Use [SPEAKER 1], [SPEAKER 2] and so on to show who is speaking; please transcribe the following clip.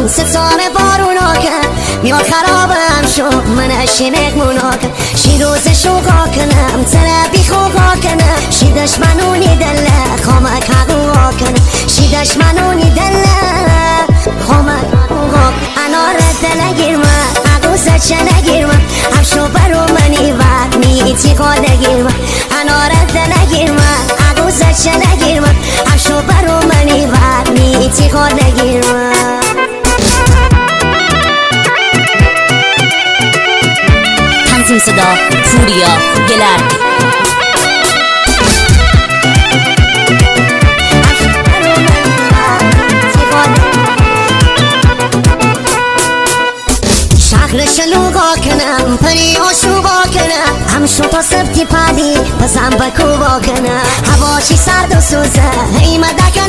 [SPEAKER 1] ستاره بارونا کن میاد خرابم شو من اشینک مونا کن شی روز شوقا کنم تره بی خوقا کنم شی دشمنونی دله خامک حقوقا کنم شی دشمنونی دله خامک حقوقا انا رد نگیرم عقوزه چه نگیرم همشو برو منی وقت میتی خواده گیرم انا رد نگیرم عقوزه چه نگیرم همشو برو منی وقت میتی خواده گیرم
[SPEAKER 2] تنظیم صدا پوریا گلرد
[SPEAKER 1] شهر شلوغا کنم پری آشوبا کنم همشو تا سبتی پدی بزن بکوبا کنم هواشی سرد و سوزه هی مدکن